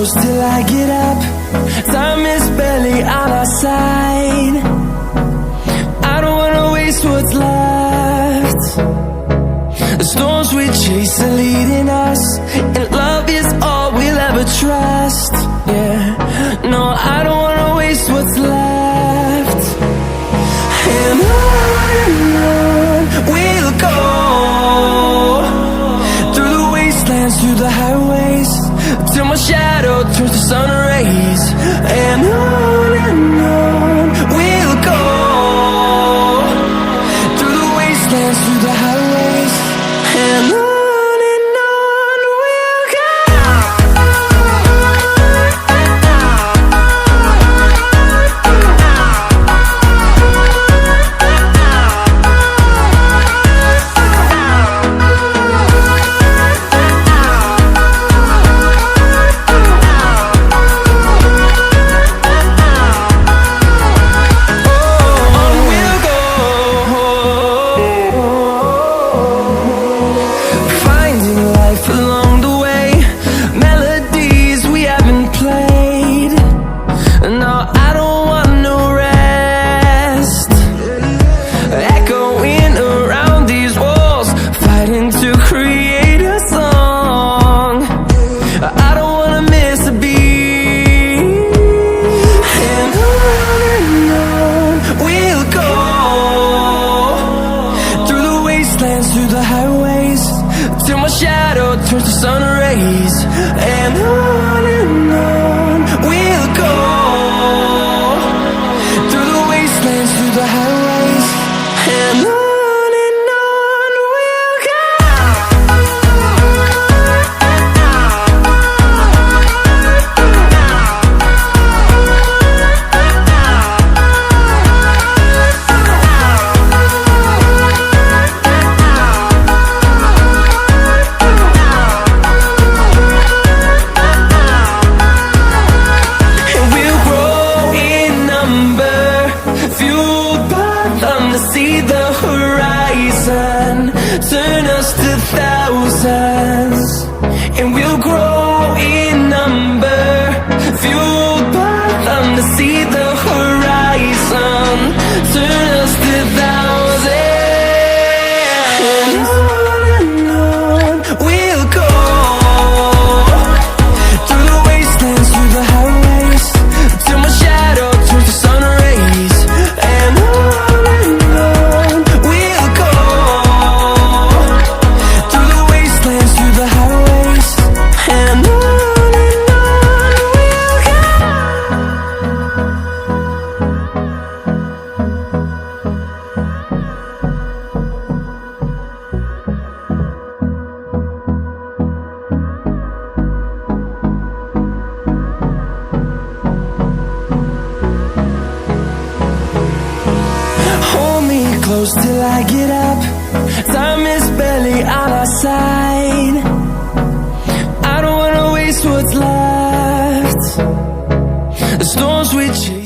close till I get up. Time is barely on our side. I don't wanna waste what's left. The storms we chase are leading us, and love is all we'll ever trust. Yeah, no, I don't wanna waste what's left. And on we'll go, through the wastelands, through the highways, till my shadow turns to sun rays. And on we'll go, through the wastelands, through the highways, and on we'll go. Through the highways, till my shadow turns to sun rays. And on we'll go, through the wastelands, through the highways, and on we'll go. See the horizon, turn us to thousands, and we'll grow in number, fueled by them. To see the horizon, turn us to thousands, and on we'll go, through the wastelands, through the highways, till my shadow turns to sun rays. And close till I get up. Time is barely on our side. I don't wanna waste what's left. The storms we chase